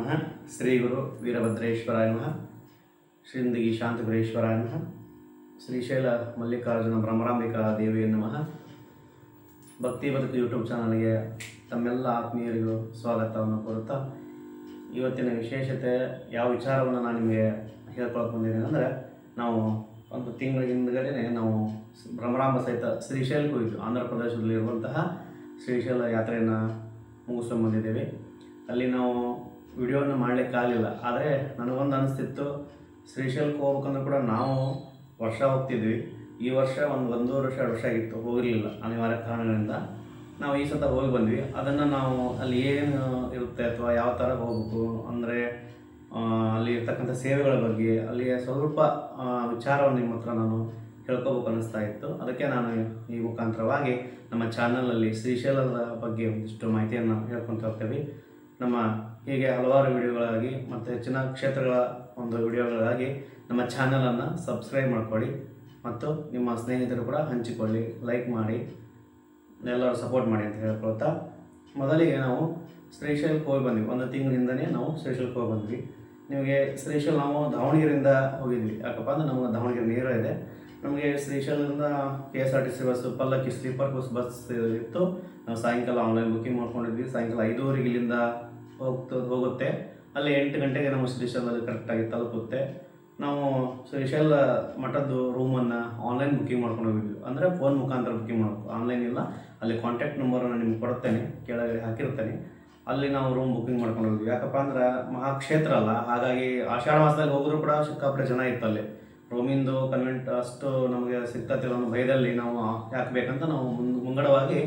ನಮಃ. ಶ್ರೀ ಗುರು ವೀರಭದ್ರೇಶ್ವರಾಯ ನಮಃ. ಶ್ರೀಂದಗಿ ಶಾಂತಗುರೇಶ್ವರಾಯ ನಮಃ. ಶ್ರೀಶೈಲ ಮಲ್ಲಿಕಾರ್ಜುನ ಭ್ರಮರಾಂಬಿಕಾ ದೇವಿಯ ನಮಃ. ಭಕ್ತಿ ಬದುಕು ಯೂಟ್ಯೂಬ್ ಚಾನಲ್ಗೆ ತಮ್ಮೆಲ್ಲ ಆತ್ಮೀಯರಿಗೂ ಸ್ವಾಗತವನ್ನು ಕೋರುತ್ತಾ, ಇವತ್ತಿನ ವಿಶೇಷತೆ ಯಾವ ವಿಚಾರವನ್ನು ನಾನು ನಿಮಗೆ ಹೇಳ್ಕೊಳಕ್ಕೆ ಬಂದಿದ್ದೀನಿ ಅಂದರೆ, ನಾವು ಒಂದು ತಿಂಗಳ ಹಿಂದ್ಗಡೆ ನಾವು ಭ್ರಮರಾಂಬ ಸಹಿತ ಶ್ರೀಶೈಲಕ್ಕೆ ಹೋಗಿದ್ವಿ. ಆಂಧ್ರ ಪ್ರದೇಶದಲ್ಲಿರುವಂತಹ ಶ್ರೀಶೈಲ ಯಾತ್ರೆಯನ್ನು ಮುಗಿಸ್ಕೊಂಡು ಬಂದಿದ್ದೇವೆ. ಅಲ್ಲಿ ನಾವು ವಿಡಿಯೋನ ಮಾಡಲಿಕ್ಕಾಗಲಿಲ್ಲ. ಆದರೆ ನನಗೊಂದು ಅನಿಸ್ತಿತ್ತು, ಶ್ರೀಶೈಲಕ್ಕೆ ಹೋಗ್ಬೇಕಂದ್ರೆ ಕೂಡ ನಾವು ವರ್ಷ ಹೋಗ್ತಿದ್ವಿ. ಈ ವರ್ಷ ಒಂದೂವರೆ ವರ್ಷ 2 ವರ್ಷ ಆಗಿತ್ತು, ಹೋಗಿರಲಿಲ್ಲ ಅನಿವಾರ್ಯ ಕಾರಣಗಳಿಂದ. ನಾವು ಈ ಸತ ಹೋಗಿ ಬಂದ್ವಿ. ಅದನ್ನು ನಾವು ಅಲ್ಲಿ ಏನು ಇರುತ್ತೆ ಅಥವಾ ಯಾವ ಥರ ಹೋಗ್ಬೇಕು ಅಂದರೆ, ಅಲ್ಲಿ ಇರ್ತಕ್ಕಂಥ ಸೇವೆಗಳ ಬಗ್ಗೆ ಅಲ್ಲಿಯ ಸ್ವಲ್ಪ ವಿಚಾರವನ್ನು ನಿಮ್ಮ ಹತ್ರ ನಾನು ಹೇಳ್ಕೋಬೇಕು ಅನ್ನಿಸ್ತಾ ಇತ್ತು. ಅದಕ್ಕೆ ನಾನು ಈ ಮುಖಾಂತರವಾಗಿ ನಮ್ಮ ಚಾನಲಲ್ಲಿ ಶ್ರೀಶೈಲದ ಬಗ್ಗೆ ಒಂದಿಷ್ಟು ಮಾಹಿತಿಯನ್ನು ಹೇಳ್ಕೊತ ಹೋಗ್ತೇವೆ. ನಮ್ಮ ಹೀಗೆ ಹಲವಾರು ವಿಡಿಯೋಗಳಾಗಿ ಮತ್ತು ಹೆಚ್ಚಿನ ಕ್ಷೇತ್ರಗಳ ಒಂದು ವಿಡಿಯೋಗಳಾಗಿ ನಮ್ಮ ಚಾನಲನ್ನು ಸಬ್ಸ್ಕ್ರೈಬ್ ಮಾಡ್ಕೊಳ್ಳಿ ಮತ್ತು ನಿಮ್ಮ ಸ್ನೇಹಿತರು ಕೂಡ ಹಂಚಿಕೊಳ್ಳಿ, ಲೈಕ್ ಮಾಡಿ, ಎಲ್ಲರೂ ಸಪೋರ್ಟ್ ಮಾಡಿ ಅಂತ ಹೇಳ್ಕೊಳ್ತಾ, ಮೊದಲಿಗೆ ನಾವು ಶ್ರೀಶೈಲಕ್ಕೆ ಹೋಗಿ ಬಂದ್ವಿ. ಒಂದು ತಿಂಗಳಿಂದನೇ ನಾವು ಶ್ರೀಶೈಲಕ್ಕೆ ಹೋಗಿ ಬಂದ್ವಿ. ನಿಮಗೆ ಶ್ರೀಶೈಲ ನಾವು ದಾವಣಗೆರೆಯಿಂದ ಹೋಗಿದ್ವಿ. ಯಾಕಪ್ಪ ಅಂದರೆ ನಮಗೆ ದಾವಣಗೆರೆ ನೇರ ಇದೆ. ನಮಗೆ ಶ್ರೀಶೈಲದಿಂದ KSRTC ಬಸ್ಸು, ಪಲ್ಲಕ್ಕಿ ಸ್ಲೀಪರ್ ಬಸ್ ಇತ್ತು. ನಾವು ಸಾಯಂಕಾಲ ಆನ್ಲೈನ್ ಬುಕ್ಕಿಂಗ್ ಮಾಡ್ಕೊಂಡಿದ್ವಿ. ಸಾಯಂಕಾಲ 5:30 ಇಲ್ಲಿಂದ ಹೋಗುತ್ತೆ. ಅಲ್ಲಿ 8 ಗಂಟೆಗೆ ನಾವು ಶ್ರೀಶೈಲದಲ್ಲಿ ಕರೆಕ್ಟಾಗಿ ತಲುಪುತ್ತೆ. ನಾವು ಶ್ರೀಶೈಲ ಮಠದ್ದು ರೂಮನ್ನು ಆನ್ಲೈನ್ ಬುಕ್ಕಿಂಗ್ ಮಾಡ್ಕೊಂಡು ಹೋಗಿದ್ವಿ. ಅಂದರೆ ಫೋನ್ ಮುಖಾಂತರ ಬುಕ್ಕಿಂಗ್ ಮಾಡಬೇಕು, ಆನ್ಲೈನ್ ಇಲ್ಲ. ಅಲ್ಲಿ ಕಾಂಟ್ಯಾಕ್ಟ್ ನಂಬರನ್ನು ನಿಮ್ಗೆ ಕೊಡ್ತೇನೆ, ಕೆಳಗಡೆ ಹಾಕಿರ್ತೇನೆ. ಅಲ್ಲಿ ನಾವು ರೂಮ್ ಬುಕ್ಕಿಂಗ್ ಮಾಡ್ಕೊಂಡು ಹೋಗಿದ್ವಿ. ಯಾಕಪ್ಪ ಅಂದ್ರೆ ಮಹಾಕ್ಷೇತ್ರ ಅಲ್ಲ, ಹಾಗಾಗಿ ಆಷಾಢ ಮಾಸದಲ್ಲಿ ಹೋದರೂ ಕೂಡ ಸಿಕ್ಕಾಪಟ್ಟೆ ಜನ ಇತ್ತು. ಅಲ್ಲಿ ರೂಮಿಂದು ಕನ್ವೆಂಟ್ ಅಷ್ಟು ನಮಗೆ ಸಿಗ್ತತಿಲ್ಲ ಅನ್ನೋ ಭಯದಲ್ಲಿ ನಾವು ಯಾಕೆ ಬೇಕಂತ ನಾವು ಮುಂಗಡವಾಗಿ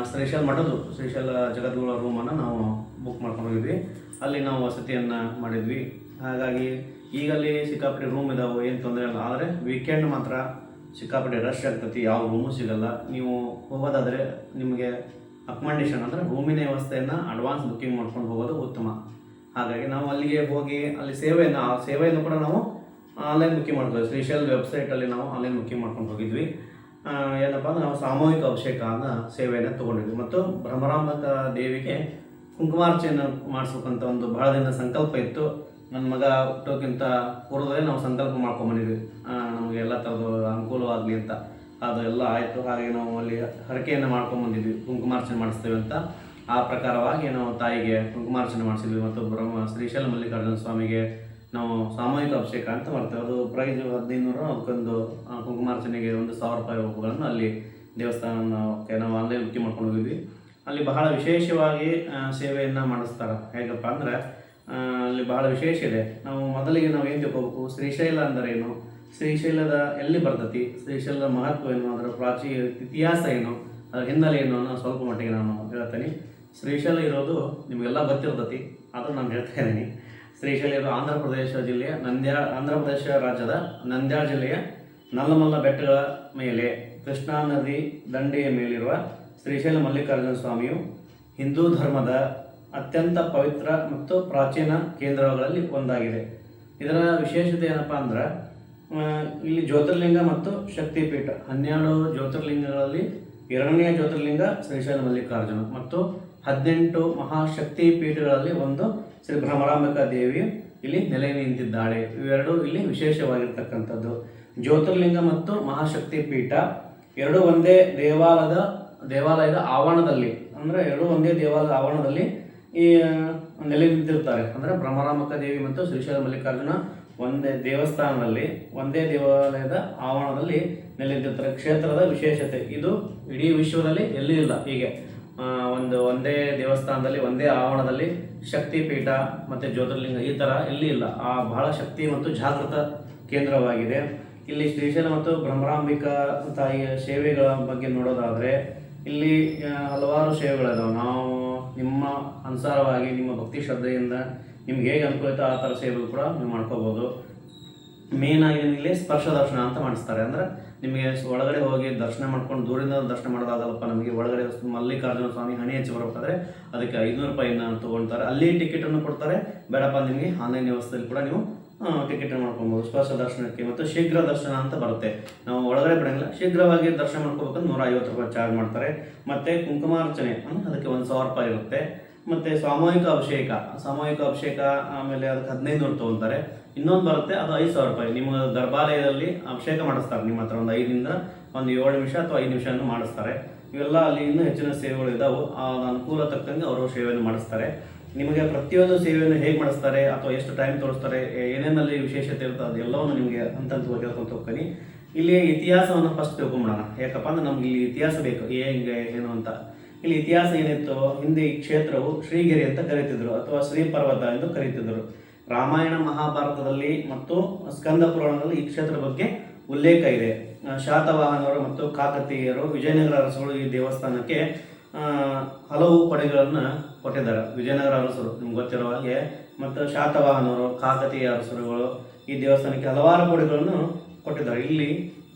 ಶ್ರೀಶೈಲ ಮಠದ್ದು ಶ್ರೀಶೈಲ ಜಗದ್ಗುರು ರೂಮನ್ನು ನಾವು ಬುಕ್ ಮಾಡ್ಕೊಂಡು ಹೋಗಿದ್ವಿ. ಅಲ್ಲಿ ನಾವು ವಸತಿಯನ್ನು ಮಾಡಿದ್ವಿ. ಹಾಗಾಗಿ ಈಗಲ್ಲಿ ಸಿಕ್ಕಾಪಟ್ಟೆ ರೂಮ್ ಇದಾವೆ, ಏನು ತೊಂದರೆ ಇಲ್ಲ. ಆದರೆ ವೀಕೆಂಡ್ ಮಾತ್ರ ಸಿಕ್ಕಾಪಟ್ಟೆ ರಶ್ ಆಗ್ತೈತಿ, ಯಾವ ರೂಮು ಸಿಗಲ್ಲ. ನೀವು ಹೋಗೋದಾದರೆ ನಿಮಗೆ ಅಕೊಮಡೇಷನ್ ಅಂದರೆ ರೂಮಿನ ವ್ಯವಸ್ಥೆಯನ್ನು ಅಡ್ವಾನ್ಸ್ ಬುಕ್ಕಿಂಗ್ ಮಾಡ್ಕೊಂಡು ಹೋಗೋದು ಉತ್ತಮ. ಹಾಗಾಗಿ ನಾವು ಅಲ್ಲಿಗೆ ಹೋಗಿ ಅಲ್ಲಿ ಸೇವೆಯನ್ನು ಕೂಡ ನಾವು ಆನ್ಲೈನ್ ಬುಕ್ಕಿಂಗ್ ಮಾಡ್ತೀವಿ. ಶ್ರೀಶೈಲ ವೆಬ್ಸೈಟಲ್ಲಿ ನಾವು ಆನ್ಲೈನ್ ಬುಕ್ಕಿಂಗ್ ಮಾಡ್ಕೊಂಡು ಹೋಗಿದ್ವಿ. ಏನಪ್ಪ ಅಂದರೆ ನಾವು ಸಾಮೂಹಿಕ ಅಭಿಷೇಕ ಅನ್ನೋ ಸೇವೆಯನ್ನು ತೊಗೊಂಡಿದ್ವಿ. ಮತ್ತು ಭ್ರಮರಾಂಬಿಕಾ ದೇವಿಗೆ ಕುಂಕುಮಾರ್ಚೆಯನ್ನು ಮಾಡಿಸ್ಬೇಕಂತ ಒಂದು ಬಹಳ ದಿನ ಸಂಕಲ್ಪ ಇತ್ತು. ನನ್ನ ಮಗ ಹುಟ್ಟೋಕ್ಕಿಂತ ಪೂರ್ವದಲ್ಲೇ ನಾವು ಸಂಕಲ್ಪ ಮಾಡ್ಕೊಂಬಂದಿದ್ವಿ, ನಮಗೆ ಎಲ್ಲ ಥರದ್ದು ಅನುಕೂಲವಾಗಲಿ ಅಂತ. ಅದು ಎಲ್ಲ ಆಯಿತು. ಹಾಗೆ ನಾವು ಅಲ್ಲಿ ಹರಕೆಯನ್ನು ಮಾಡ್ಕೊಂಬಂದಿದ್ವಿ, ಕುಂಕುಮಾರ್ಚನೆ ಮಾಡಿಸ್ತೇವೆ ಅಂತ. ಆ ಪ್ರಕಾರವಾಗಿ ನಾವು ತಾಯಿಗೆ ಕುಂಕುಮಾರ್ಚನೆ ಮಾಡಿಸಿದ್ವಿ. ಮತ್ತು ಶ್ರೀಶೈಲ ಮಲ್ಲಿಕಾರ್ಜುನ ಸ್ವಾಮಿಗೆ ನಾವು ಸಾಮೂಹಿಕ ಅಭಿಷೇಕ ಅಂತ ಮಾಡ್ತೇವೆ. ಅದು ಪ್ರೈಸ್ 1500. ಅದಕ್ಕೊಂದು ಕುಂಕುಮಾರ್ಚನೆಗೆ 1,000 ರೂಪಾಯಿ ರೂಪಗಳನ್ನು ಅಲ್ಲಿ ದೇವಸ್ಥಾನಕ್ಕೆ ನಾವು ಆನ್ಲೈನ್ ಬುಕ್ಕಿಂಗ್ ಮಾಡ್ಕೊಂಡು ಹೋಗಿದ್ವಿ. ಅಲ್ಲಿ ಬಹಳ ವಿಶೇಷವಾಗಿ ಸೇವೆಯನ್ನು ಮಾಡಿಸ್ತಾರೆ. ಹೇಗಪ್ಪ ಅಂದರೆ ಅಲ್ಲಿ ಬಹಳ ವಿಶೇಷ ಇದೆ. ನಾವು ಮೊದಲಿಗೆ ನಾವು ಏನು ತಿಳ್ಕೋಬೇಕು, ಶ್ರೀಶೈಲ ಅಂದರೆ ಏನು, ಶ್ರೀಶೈಲದ ಎಲ್ಲಿ ಬರ್ತತಿ, ಶ್ರೀಶೈಲದ ಮಹತ್ವ ಏನು, ಅದರ ಇತಿಹಾಸ ಏನು, ಅದರ ಹಿನ್ನೆಲೆ ಏನು ಅನ್ನೋ ಸ್ವಲ್ಪ ಮಟ್ಟಿಗೆ ನಾನು ಹೇಳ್ತೇನೆ. ಶ್ರೀಶೈಲ ಇರೋದು ನಿಮಗೆಲ್ಲ ಗೊತ್ತಿರ್ತತಿ, ಆದರೂ ನಾನು ಹೇಳ್ತಾ ಇದ್ದೀನಿ. ಶ್ರೀಶೈಲ ಇರೋದು ಆಂಧ್ರ ಪ್ರದೇಶ ರಾಜ್ಯದ ನಂದ್ಯಾಳ ಜಿಲ್ಲೆಯ ನಲ್ಲಮಲ್ಲ ಬೆಟ್ಟಗಳ ಮೇಲೆ ಕೃಷ್ಣಾ ನದಿ ದಂಡೆಯ ಮೇಲಿರುವ ಶ್ರೀಶೈಲ ಮಲ್ಲಿಕಾರ್ಜುನ ಸ್ವಾಮಿಯು ಹಿಂದೂ ಧರ್ಮದ ಅತ್ಯಂತ ಪವಿತ್ರ ಮತ್ತು ಪ್ರಾಚೀನ ಕೇಂದ್ರಗಳಲ್ಲಿ ಒಂದಾಗಿದೆ. ಇದರ ವಿಶೇಷತೆ ಏನಪ್ಪ ಅಂದ್ರೆ, ಇಲ್ಲಿ ಜ್ಯೋತಿರ್ಲಿಂಗ ಮತ್ತು ಶಕ್ತಿಪೀಠ 12 ಜ್ಯೋತಿರ್ಲಿಂಗಗಳಲ್ಲಿ 2ನೇ ಜ್ಯೋತಿರ್ಲಿಂಗ ಶ್ರೀಶೈಲ ಮಲ್ಲಿಕಾರ್ಜುನ ಮತ್ತು 18 ಮಹಾಶಕ್ತಿ ಪೀಠಗಳಲ್ಲಿ ಒಂದು ಶ್ರೀ ಭ್ರಮರಾಂಬಿಕಾ ದೇವಿಯು ಇಲ್ಲಿ ನೆಲೆ ನಿಂತಿದ್ದಾಳೆ. ಇವೆರಡೂ ಇಲ್ಲಿ ವಿಶೇಷವಾಗಿರ್ತಕ್ಕಂಥದ್ದು. ಜ್ಯೋತಿರ್ಲಿಂಗ ಮತ್ತು ಮಹಾಶಕ್ತಿ ಪೀಠ ಎರಡೂ ಒಂದೇ ದೇವಾಲಯದ ಆವರಣದಲ್ಲಿ, ಅಂದರೆ ಎರಡೂ ಒಂದೇ ದೇವಾಲಯದ ಆವರಣದಲ್ಲಿ ಈ ನೆಲೆ ನಿಂತಿರ್ತಾರೆ. ಅಂದರೆ ಭ್ರಮರಾಂಬಿಕಾ ದೇವಿ ಮತ್ತು ಶ್ರೀಶೈಲ ಮಲ್ಲಿಕಾರ್ಜುನ ಒಂದೇ ದೇವಸ್ಥಾನದಲ್ಲಿ, ಒಂದೇ ದೇವಾಲಯದ ಆವರಣದಲ್ಲಿ ನೆಲೆ ನಿಂತಿರ್ತಾರೆ. ಕ್ಷೇತ್ರದ ವಿಶೇಷತೆ ಇದು ಇಡೀ ವಿಶ್ವದಲ್ಲಿ ಎಲ್ಲಿ ಇಲ್ಲ. ಹೀಗೆ ಒಂದೇ ದೇವಸ್ಥಾನದಲ್ಲಿ ಒಂದೇ ಆವರಣದಲ್ಲಿ ಶಕ್ತಿಪೀಠ ಮತ್ತು ಜ್ಯೋತಿರ್ಲಿಂಗ ಈ ಥರ ಎಲ್ಲಿ ಇಲ್ಲ. ಬಹಳ ಶಕ್ತಿ ಮತ್ತು ಜಾಗೃತ ಕೇಂದ್ರವಾಗಿದೆ. ಇಲ್ಲಿ ಶ್ರೀಶೈಲ ಮತ್ತು ಭ್ರಮರಾಂಬಿಕಾ ತಾಯಿಯ ಸೇವೆಗಳ ಬಗ್ಗೆ ನೋಡೋದಾದರೆ, ಇಲ್ಲಿ ಹಲವಾರು ಸೇವೆಗಳಿದಾವೆ. ನಾವು ನಿಮ್ಮ ಅನುಸಾರವಾಗಿ ನಿಮ್ಮ ಭಕ್ತಿ ಶ್ರದ್ಧೆಯಿಂದ ನಿಮ್ಗೆ ಹೇಗೆ ಅನುಕೂಲಿತ ಆ ಥರ ಸೇವೆಗಳು ಕೂಡ ನೀವು ಮಾಡ್ಕೋಬೋದು. ಮೇಯ್ನಾಗಿ ಇಲ್ಲಿ ಸ್ಪರ್ಶ ದರ್ಶನ ಅಂತ ಮಾಡಿಸ್ತಾರೆ. ಅಂದರೆ ನಿಮಗೆ ಒಳಗಡೆ ಹೋಗಿ ದರ್ಶನ ಮಾಡ್ಕೊಂಡು ದೂರಿಂದ ದರ್ಶನ ಮಾಡೋದಾಗಲ್ಲಪ್ಪ, ನಮಗೆ ಒಳಗಡೆ ಮಲ್ಲಿಕಾರ್ಜುನ ಸ್ವಾಮಿ ಹಣೆ ಹಚ್ಚಿ ಬರಬೇಕಾದ್ರೆ ಅದಕ್ಕೆ 500 ರೂಪಾಯಿನ ತೊಗೊಳ್ತಾರೆ. ಅಲ್ಲಿ ಟಿಕೆಟನ್ನು ಕೊಡ್ತಾರೆ. ಬೇಡಪ್ಪ ನಿಮಗೆ ಆನ್ಲೈನ್ ವ್ಯವಸ್ಥೆಯಲ್ಲಿ ಕೂಡ ನೀವು ಟಿಕೆಟ್ ಮಾಡ್ಕೊಬೋದು ಸ್ಪರ್ಶ ದರ್ಶನಕ್ಕೆ. ಮತ್ತು ಶೀಘ್ರ ದರ್ಶನ ಅಂತ ಬರುತ್ತೆ, ನಾವು ಒಳಗಡೆ ಬಿಡಂಗಿಲ್ಲ, ಶೀಘ್ರವಾಗಿ ದರ್ಶನ ಮಾಡ್ಕೋಬೇಕಂದ್ರೆ 150 ರೂಪಾಯಿ ಚಾರ್ಜ್ ಮಾಡ್ತಾರೆ. ಮತ್ತು ಕುಂಕುಮಾರ್ಚನೆ ಅಂದರೆ ಅದಕ್ಕೆ 1,000 ರೂಪಾಯಿ ಇರುತ್ತೆ. ಮತ್ತು ಸಾಮೂಹಿಕ ಅಭಿಷೇಕ ಆಮೇಲೆ ಅದಕ್ಕೆ 1500 ತೊಗೊತಾರೆ. ಇನ್ನೊಂದು ಬರುತ್ತೆ, ಅದು 5000 ರೂಪಾಯಿ. ನಿಮ್ಮ ಗರ್ಭಾಲಯದಲ್ಲಿ ಅಭಿಷೇಕ ಮಾಡಿಸ್ತಾರೆ. ನಿಮ್ಮ ಹತ್ರ ಒಂದು 5ರಿಂದ 7 ನಿಮಿಷ ಅಥವಾ 5 ನಿಮಿಷ ಮಾಡಿಸ್ತಾರೆ. ಇವೆಲ್ಲ ಅಲ್ಲಿ ಇನ್ನೂ ಹೆಚ್ಚಿನ ಸೇವೆಗಳು ಇದ್ದಾವೆ. ಆ ಅನುಕೂಲ ತಕ್ಕಂಗೆ ಅವರು ಸೇವೆಯನ್ನು ಮಾಡಿಸ್ತಾರೆ. ನಿಮಗೆ ಪ್ರತಿಯೊಂದು ಸೇವೆಯನ್ನು ಹೇಗೆ ಮಾಡಿಸ್ತಾರೆ ಅಥವಾ ಎಷ್ಟು ಟೈಮ್ ತೋರಿಸ್ತಾರೆ, ಏನೇನಲ್ಲಿ ವಿಶೇಷತೆ ಇರುತ್ತೆ, ಅದೆಲ್ಲವನ್ನು ನಿಮಗೆ ಹಂತವಾಗಿ ಹೇಳ್ಕೊಂತ ಹೋಗ್ತೀನಿ. ಇಲ್ಲಿ ಇತಿಹಾಸವನ್ನು ಫಸ್ಟ್ ತಿಳ್ಕೊಂಬಿಡೋಣ. ಯಾಕಪ್ಪ ಅಂದ್ರೆ ನಮ್ಗೆ ಇಲ್ಲಿ ಇತಿಹಾಸ ಬೇಕು, ಹೆಂಗೆ ಏನು ಅಂತ. ಇಲ್ಲಿ ಇತಿಹಾಸ ಏನಿತ್ತು, ಹಿಂದೆ ಈ ಕ್ಷೇತ್ರವು ಶ್ರೀಗಿರಿ ಅಂತ ಕರೀತಿದ್ರು ಅಥವಾ ಶ್ರೀ ಪರ್ವತ ಎಂದು ಕರೀತಿದ್ರು. ರಾಮಾಯಣ ಮಹಾಭಾರತದಲ್ಲಿ ಮತ್ತು ಸ್ಕಂದ ಪುರಾಣದಲ್ಲಿ ಈ ಕ್ಷೇತ್ರದ ಬಗ್ಗೆ ಉಲ್ಲೇಖ ಇದೆ. ಶಾತವಾಹನರು ಮತ್ತು ಕಾಕತೀಯರು, ವಿಜಯನಗರ ಅರಸುಗಳು ಈ ದೇವಸ್ಥಾನಕ್ಕೆ ಹಲವು ಕೊಡುಗೆಗಳನ್ನು ಕೊಟ್ಟಿದ್ದಾರೆ. ವಿಜಯನಗರ ಅರಸರು ನಿಮ್ಗೆ ಗೊತ್ತಿರೋ ಹಾಗೆ, ಮತ್ತು ಶಾತವಾಹನರು, ಕಾಕತೀಯ ಅರಸರುಗಳು ಈ ದೇವಸ್ಥಾನಕ್ಕೆ ಹಲವಾರು ಕೊಡುಗೆಗಳನ್ನು ಕೊಟ್ಟಿದ್ದಾರೆ. ಇಲ್ಲಿ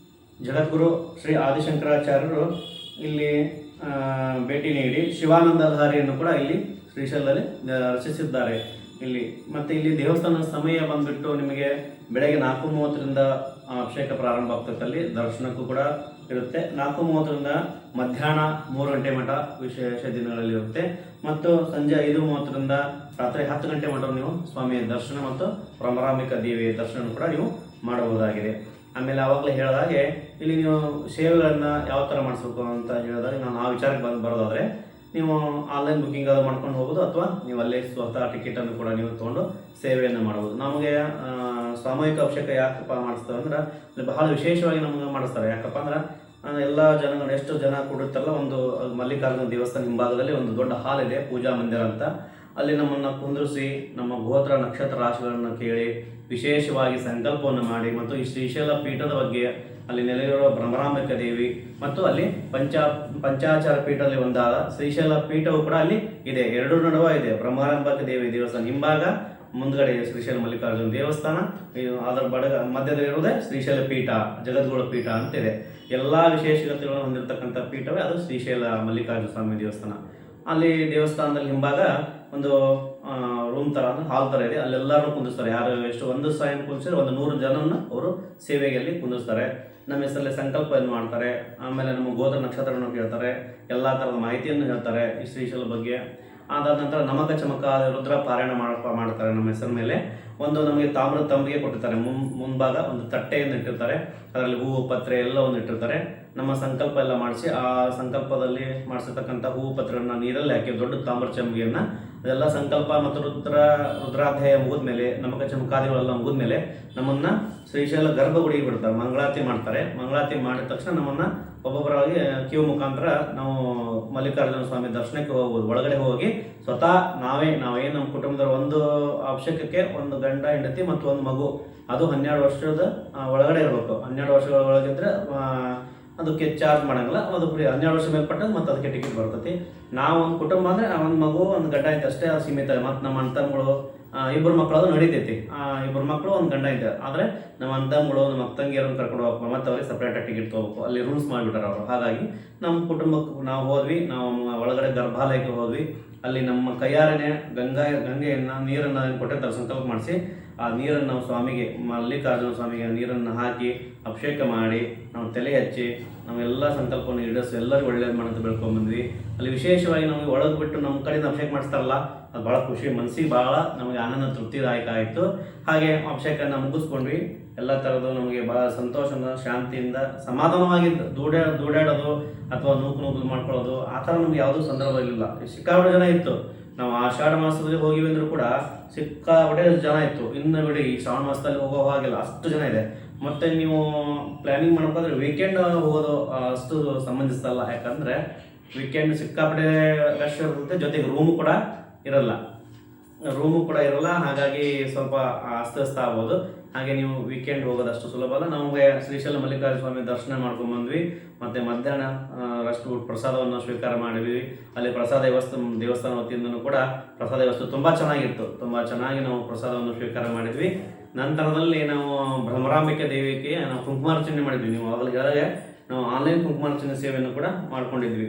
ಜಗದ್ಗುರು ಶ್ರೀ ಆದಿಶಂಕರಾಚಾರ್ಯರು ಇಲ್ಲಿ ಭೇಟಿ ನೀಡಿ ಶಿವಾನಂದ ಲಹರಿಯನ್ನು ಕೂಡ ಇಲ್ಲಿ ಶ್ರೀಶೈಲದಲ್ಲಿ ರಚಿಸಿದ್ದಾರೆ. ಮತ್ತು ಇಲ್ಲಿ ದೇವಸ್ಥಾನದ ಸಮಯ ಬಂದುಬಿಟ್ಟು ನಿಮಗೆ ಬೆಳಗ್ಗೆ 4:30ರಿಂದ ಅಭಿಷೇಕ ಪ್ರಾರಂಭ ಆಗ್ತದೆ. ಅಲ್ಲಿ ದರ್ಶನಕ್ಕೂ ಕೂಡ ಇರುತ್ತೆ. 4:30ರಿಂದ ಮಧ್ಯಾಹ್ನ 3 ಗಂಟೆ ಮಠ ವಿಶೇಷ ದಿನಗಳಲ್ಲಿ ಇರುತ್ತೆ. ಮತ್ತು ಸಂಜೆ 5:30ರಿಂದ ರಾತ್ರಿ 10 ಗಂಟೆ ಮಠ ನೀವು ಸ್ವಾಮಿಯ ದರ್ಶನ ಮತ್ತು ಭ್ರಮರಾಂಬಿಕಾ ದೇವಿಯ ದರ್ಶನ ಕೂಡ ನೀವು ಮಾಡಬಹುದಾಗಿದೆ. ಆಮೇಲೆ ಆವಾಗಲೇ ಹೇಳಿದಾಗೆ ಇಲ್ಲಿ ನೀವು ಸೇವೆಗಳನ್ನು ಯಾವ ಥರ ಮಾಡಿಸ್ಬೇಕು ಅಂತ ಹೇಳಿದಾಗ ನಾನು ಆ ವಿಚಾರಕ್ಕೆ ಬರೋದಾದರೆ, ನೀವು ಆನ್ಲೈನ್ ಬುಕ್ಕಿಂಗ್ ಅದು ಮಾಡ್ಕೊಂಡು ಹೋಗ್ಬೋದು, ಅಥವಾ ನೀವು ಅಲ್ಲೇ ಸ್ವತಃ ಟಿಕೆಟನ್ನು ಕೂಡ ನೀವು ತೊಗೊಂಡು ಸೇವೆಯನ್ನು ಮಾಡ್ಬೋದು. ನಮಗೆ ಸಾಮೂಹಿಕ ಅಭಿಷೇಕ ಯಾಕಪ್ಪ ಮಾಡಿಸ್ತಾರೆ ಅಂದ್ರೆ, ಅಲ್ಲಿ ಬಹಳ ವಿಶೇಷವಾಗಿ ನಮಗೆ ಮಾಡಿಸ್ತಾರೆ. ಯಾಕಪ್ಪ ಅಂದ್ರೆ ಎಲ್ಲ ಜನಗಳು ಎಷ್ಟು ಜನ ಕೂಡಿರ್ತಾರಲ್ಲ, ಒಂದು ಮಲ್ಲಿಕಾರ್ಜುನ ದೇವಸ್ಥಾನ ಹಿಂಭಾಗದಲ್ಲಿ ಒಂದು ದೊಡ್ಡ ಹಾಲ್ ಇದೆ, ಪೂಜಾ ಮಂದಿರ ಅಂತ. ಅಲ್ಲಿ ನಮ್ಮನ್ನು ಕುಂದಿರಿಸಿ ನಮ್ಮ ಗೋತ್ರ ನಕ್ಷತ್ರ ರಾಶಿಗಳನ್ನು ಕೇಳಿ ವಿಶೇಷವಾಗಿ ಸಂಕಲ್ಪವನ್ನು ಮಾಡಿ, ಮತ್ತು ಈ ಶ್ರೀಶೈಲ ಪೀಠದ ಬಗ್ಗೆ, ಅಲ್ಲಿ ನೆಲೆಯಿರುವ ಭ್ರಮರಾಂಬಿಕಾ ದೇವಿ ಮತ್ತು ಅಲ್ಲಿ ಪಂಚಾಚಾರ ಪೀಠದಲ್ಲಿ ಒಂದಾದ ಶ್ರೀಶೈಲ ಪೀಠವು ಕೂಡ ಅಲ್ಲಿ ಇದೆ. ಎರಡು ನಡುವೆ ಇದೆ ಭ್ರಮರಾಂಬಿಕಾ ದೇವಿ ದೇವಸ್ಥಾನ. ಹಿಂಭಾಗ ಮುಂದ್ಗಡೆ ಶ್ರೀಶೈಲ ಮಲ್ಲಿಕಾರ್ಜುನ ದೇವಸ್ಥಾನ, ಅದರ ಮಧ್ಯದಲ್ಲಿರುವುದೇ ಶ್ರೀಶೈಲ ಪೀಠ, ಜಗದ್ಗುರು ಪೀಠ ಅಂತಿದೆ. ಎಲ್ಲ ವಿಶೇಷತೆಗಳನ್ನು ಹೊಂದಿರತಕ್ಕಂಥ ಪೀಠವೇ ಅದು ಶ್ರೀಶೈಲ ಮಲ್ಲಿಕಾರ್ಜುನ ಸ್ವಾಮಿ ದೇವಸ್ಥಾನ. ಅಲ್ಲಿ ದೇವಸ್ಥಾನದಲ್ಲಿ ಹಿಂಭಾಗ ಒಂದು ರೂಮ್ ಥರ ಅಂದರೆ ಹಾಲ್ ಥರ ಇದೆ. ಅಲ್ಲೆಲ್ಲರೂ ಕುಂದಿಸ್ತಾರೆ. ಯಾರು ಎಷ್ಟು ಒಂದು ಸಾಯಂ ಕುಂದಿಸಿದ್ರೆ ಒಂದು 100 ಜನನ್ನ ಅವರು ಸೇವೆಗೆ ಅಲ್ಲಿ ಕುಂದಿಸ್ತಾರೆ. ನಮ್ಮ ಹೆಸರಲ್ಲಿ ಸಂಕಲ್ಪವನ್ನು ಮಾಡ್ತಾರೆ. ಆಮೇಲೆ ನಮ್ಮ ಗೋತ್ರ ನಕ್ಷತ್ರವನ್ನು ಕೇಳ್ತಾರೆ, ಎಲ್ಲ ಥರದ ಮಾಹಿತಿಯನ್ನು ಹೇಳ್ತಾರೆ ಈ ಶ್ರೀಶೈಲ ಬಗ್ಗೆ. ಅದಾದ ನಂತರ ನಮಕ ಚಮಕ ರುದ್ರ ಪಾರಾಯಣ ಮಾಡ್ತಾರೆ ನಮ್ಮ ಹೆಸರ ಮೇಲೆ. ಒಂದು ನಮಗೆ ತಾಮ್ರದ ತಂಬಿಗೆ ಕೊಟ್ಟಿರ್ತಾರೆ. ಮುಂಭಾಗ ಒಂದು ತಟ್ಟೆಯನ್ನು ಇಟ್ಟಿರ್ತಾರೆ, ಅದರಲ್ಲಿ ಹೂವು ಪತ್ರೆ ಎಲ್ಲವನ್ನು ಇಟ್ಟಿರ್ತಾರೆ. ನಮ್ಮ ಸಂಕಲ್ಪ ಎಲ್ಲ ಮಾಡಿಸಿ, ಆ ಸಂಕಲ್ಪದಲ್ಲಿ ಮಾಡಿಸಿರ್ತಕ್ಕಂಥ ಹೂವು ಪತ್ರೆಯನ್ನು ನೀರಲ್ಲಿ ಹಾಕಿ ದೊಡ್ಡ ತಾಮ್ರ ಚಂಬಿಗೆಯನ್ನು, ಅದೆಲ್ಲ ಸಂಕಲ್ಪ ಮತ್ತು ರುದ್ರಾಧ್ಯಾಯ ಮುಗಿದ್ಮೇಲೆ, ನಮಕ ಚಮಕಾದಿಗಳೆಲ್ಲ ಮುಗಿದ್ಮೇಲೆ ನಮ್ಮನ್ನು ಶ್ರೀಶೈಲ ಗರ್ಭಗುಡಿಗೆ ಬಿಡ್ತಾರೆ. ಮಂಗಳಾರತಿ ಮಾಡ್ತಾರೆ. ಮಂಗಳಾರತಿ ಮಾಡಿದ ತಕ್ಷಣ ನಮ್ಮನ್ನು ಒಬ್ಬೊಬ್ಬರಾಗಿ ಕ್ಯೂ ಮುಖಾಂತರ ನಾವು ಮಲ್ಲಿಕಾರ್ಜುನ ಸ್ವಾಮಿ ದರ್ಶನಕ್ಕೆ ಹೋಗ್ಬೋದು. ಒಳಗಡೆ ಹೋಗಿ ಸ್ವತಃ ನಾವೇನು ನಮ್ಮ ಕುಟುಂಬದವ್ರು ಒಂದು ಅಭಿಷೇಕಕ್ಕೆ ಒಂದು ಗಂಡ ಹೆಂಡತಿ ಮತ್ತು ಒಂದು ಮಗು, ಅದು 12 ವರ್ಷದ ಒಳಗಡೆ ಇರಬೇಕು. 12 ವರ್ಷಗಳ ಒಳಗಿದ್ರೆ ಅದಕ್ಕೆ ಚಾರ್ಜ್ ಮಾಡಂಗಿಲ್ಲ, ಅದು ಫ್ರೀ. 12 ವರ್ಷ ಮೇಲ್ಪಟ್ಟದ್ದು ಮತ್ತು ಅದಕ್ಕೆ ಟಿಕೆಟ್ ಬರ್ತೈತಿ. ನಾವು ಒಂದು ಕುಟುಂಬ ಅಂದರೆ ಒಂದು ಮಗು ಒಂದು ಗಂಡ ಐತೆ ಅಷ್ಟೇ ಸೀಮಿತ. ಮತ್ತು ನಮ್ಮ ಅಣ್ಣತಮ್ಮಗಳು 2 ಮಕ್ಕಳು ಅದು ನಡೀತೈತಿ. 2 ಮಕ್ಕಳು ಒಂದು ಗಂಡ ಐತೆ. ಆದರೆ ನಮ್ಮ ಅಣ್ಣತಮ್ಮಗಳು ನಮ್ಮ ಅಕ್ಕಂಗಿಯರನ್ನು ಕರ್ಕೊಂಡು ಹೋಗ್ಬೇಕು, ಮತ್ತು ಅವ್ರಿಗೆ ಸಪ್ರೇಟಾಗಿ ಟಿಕೆಟ್ ತೊಗೋಬೇಕು. ಅಲ್ಲಿ ರೂಲ್ಸ್ ಮಾಡಿಬಿಟ್ಟಾರೆ ಅವರು. ಹಾಗಾಗಿ ನಮ್ಮ ಕುಟುಂಬಕ್ಕೆ ನಾವು ಹೋದ್ವಿ. ನಾವು ಒಳಗಡೆ ಗರ್ಭಾಲಯಕ್ಕೆ ಹೋದ್ವಿ. ಅಲ್ಲಿ ನಮ್ಮ ಕೈಯಾರನೆ ಗಂಗೆಯನ್ನು ನೀರನ್ನು ಕೊಟ್ಟಿರ್ತಾರೆ ಸಂಕಲ್ಪ ಮಾಡಿಸಿ. ಆ ನೀರನ್ನು ನಾವು ಸ್ವಾಮಿಗೆ, ಮಲ್ಲಿಕಾರ್ಜುನ ಸ್ವಾಮಿಗೆ ನೀರನ್ನು ಹಾಕಿ ಅಭಿಷೇಕ ಮಾಡಿ, ನಾವು ತಲೆ ಹಚ್ಚಿ ನಾವೆಲ್ಲ ಸಂಕಲ್ಪವನ್ನು ಈಡೇರಿಸಿ ಎಲ್ಲರಿಗೂ ಒಳ್ಳೇದು ಮಾಡೋದು ಬೆಳ್ಕೊಂಡ್ಬಂದ್ವಿ. ಅಲ್ಲಿ ವಿಶೇಷವಾಗಿ ನಮಗೆ ಒಳಗೆ ಬಿಟ್ಟು ನಮ್ಮ ಕಡೆಯಿಂದ ಅಭಿಷೇಕ ಮಾಡಿಸ್ತಾರಲ್ಲ, ಅದು ಭಾಳ ಖುಷಿ, ಮನಸ್ಸಿಗೆ ಭಾಳ ನಮಗೆ ಆನಂದ ತೃಪ್ತಿದಾಯಕ ಆಯಿತು. ಹಾಗೆ ಅಭಿಷೇಕನ ಮುಗಿಸ್ಕೊಂಡ್ವಿ. ಎಲ್ಲ ಥರದ್ದು ನಮಗೆ ಭಾಳ ಸಂತೋಷದಿಂದ, ಶಾಂತಿಯಿಂದ, ಸಮಾಧಾನವಾಗಿ ದೂಡಾಡೋದು ಅಥವಾ ನೂಕು ಮಾಡ್ಕೊಳ್ಳೋದು ಆ ಥರ ನಮ್ಗೆ ಯಾವುದೂ ಸಂದರ್ಭ ಇರಲಿಲ್ಲ. ಸಿಕ್ಕಾಪಟ್ಟೆ ಜನ ಇತ್ತು. ನಾವು ಆಷಾಢ ಮಾಸದಲ್ಲಿ ಹೋಗಿವಿ ಅಂದರೂ ಕೂಡ ಸಿಕ್ಕಾಪಟ್ಟೆ ಜನ ಇತ್ತು. ಇನ್ನು ಬಿಡಿ ಈ ಶ್ರಾವಣ ಮಾಸದಲ್ಲಿ ಹೋಗೋ ಹಾಗಿಲ್ಲ, ಅಷ್ಟು ಜನ ಇದೆ. ಮತ್ತು ನೀವು ಪ್ಲ್ಯಾನಿಂಗ್ ಮಾಡ್ಕೊಂಡ್ರೆ ವೀಕೆಂಡ್ ಹೋಗೋದು ಅಷ್ಟು ಸಂಬಂಧಿಸ್ತಲ್ಲ. ಯಾಕಂದರೆ ವೀಕೆಂಡ್ ಸಿಕ್ಕಾಪಟ್ಟೆ ರಶ್ ಇರುತ್ತೆ, ಜೊತೆಗೆ ರೂಮು ಕೂಡ ಇರಲ್ಲ. ಹಾಗಾಗಿ ಸ್ವಲ್ಪ ಅಸ್ತವ್ಯಸ್ತ ಆಗ್ಬೋದು. ಹಾಗೆ ನೀವು ವೀಕೆಂಡ್ ಹೋಗೋದಷ್ಟು ಸುಲಭ ಅಲ್ಲ. ನಮಗೆ ಶ್ರೀಶೈಲ ಮಲ್ಲಿಕಾರ್ಜುನ ಸ್ವಾಮಿ ದರ್ಶನ ಮಾಡ್ಕೊಂಡ್ಬಂದ್ವಿ. ಮತ್ತು ಮಧ್ಯಾಹ್ನ ರಷ್ಟು ಪ್ರಸಾದವನ್ನು ಸ್ವೀಕಾರ ಮಾಡಿದ್ವಿ. ಅಲ್ಲಿ ಪ್ರಸಾದ ದೇವಸ್ಥಾನ ವತಿಯಿಂದನೂ ಕೂಡ ಪ್ರಸಾದ ವ್ಯವಸ್ಥೆ ತುಂಬ ಚೆನ್ನಾಗಿತ್ತು. ತುಂಬ ಚೆನ್ನಾಗಿ ನಾವು ಪ್ರಸಾದವನ್ನು ಸ್ವೀಕಾರ ಮಾಡಿದ್ವಿ. ನಂತರದಲ್ಲಿ ನಾವು ಭ್ರಮರಾಂಬಿಕಾ ದೇವಿಗೆ ನಾವು ಕುಂಕುಮಾರ್ಚನೆ ಮಾಡಿದ್ವಿ. ನೀವು ಅವಾಗ ಹೇಳಿದಾಗ ನಾವು ಆನ್ಲೈನ್ ಕುಂಕುಮಾರ್ಚನೆ ಸೇವೆಯನ್ನು ಕೂಡ ಮಾಡ್ಕೊಂಡಿದ್ವಿ.